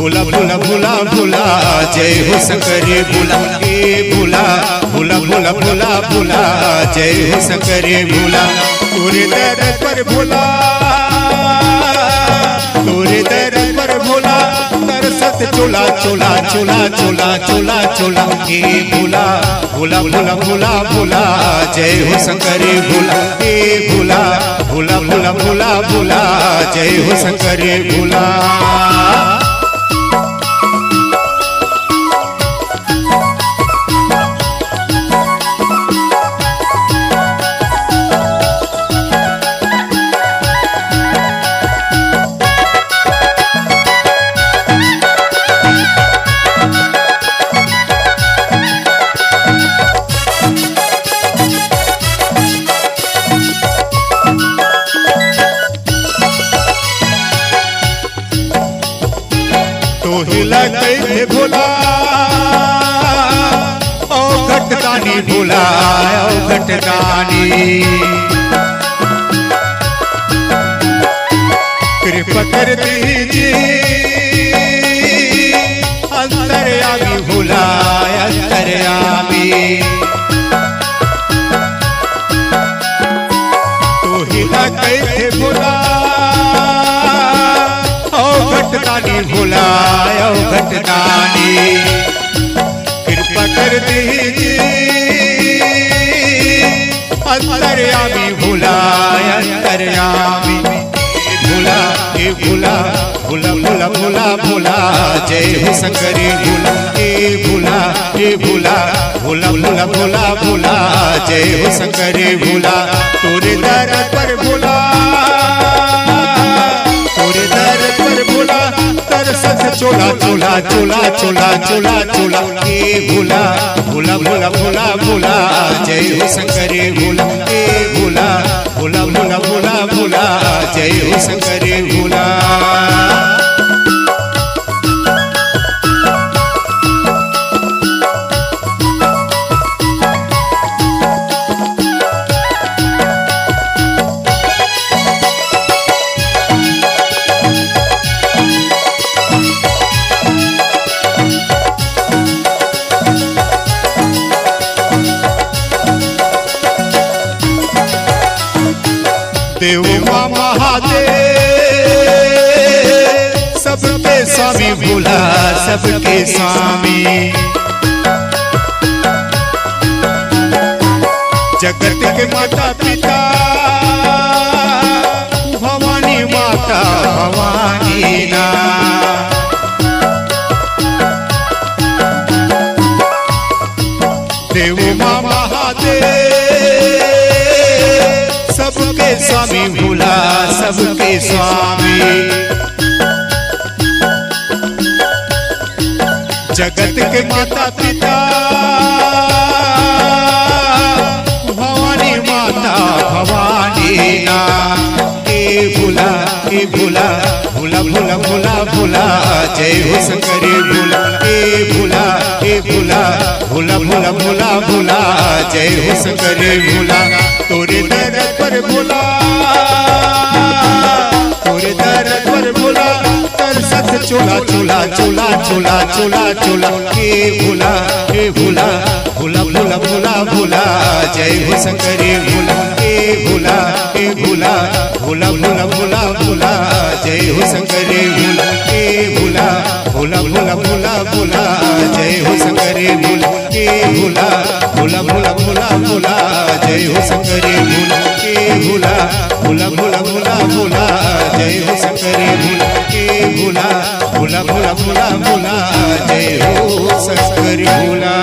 भोला भोला भोला भोला जय हो शंकरे भोला ए भोला भोला भोला भोला भोला जय हो शंकरे भोला तोरे दर पर भोला तोरे दर पर भोला तरसत चोला चोला चोला चोला चोला चोला ए भोला भोला भोला भोला भोला जय हो शंकरे भोला ए भोला भोला भोला भोला भोला जय हो शंकरे भोला। कैसे भोला ओ घटदानी भोला ओ घटदानी कृपा कर दीजिए अंतर्यामी भोला अंतर्यामी तो हिला कैसे भोला घटदानी भोला ओ घटदानी कृपा कर दीजिए अंतर्यामी भोला अंतर्यामी भोला ए भोला भोला भोला भोला भोला जय हो शंकरे भोला ए भोला ए भोला भोला भोला भोला भोला जय हो शंकरे भोला तोरे दर पर भोला तोरे दर पर भोला तरसत चोला चोला चोला चोला चोला चोला ए भोला भोला भोला भोला भोला जय हो शंकरे भोला ए भोला भोला भोला भोला भोला जय हो शंकरे भोला। देव महादेव सबके स्वामी भोला सबके स्वामी जगत के माता पिता भवानी माता भवानी ना देव महादेव सबके स्वामी भोला सबके स्वामी जगत के माता पिता भवानी माता भवानी ना ए भोला ए भोला भोला भोला भोला भोला जय हो शंकरे भोला ए भोला ए भोला भोला भोला भोला भोला जय हो शंकरे भोला तोरे दर पर भोला तोरे दर पर भोला तरसत चोला चोला चोला चोला चोला चोला ए भोला ए भोला भोला भोला भोला भोला जय हो शंकरे भोला ए भोला ए भोला भोला भोला भोला भोला जय हो शंकरे भोला ए भोला भोला भोला भोला भोला जय हो शंकरे भोला ए भोला भोला भोला भोला भोला जय हो शंकरे भोला ए भोला भोला भोला भोला भोला जय हो शंकरे भोला ए भोला भोला भोला भोला भोला जय हो शंकरे भोला।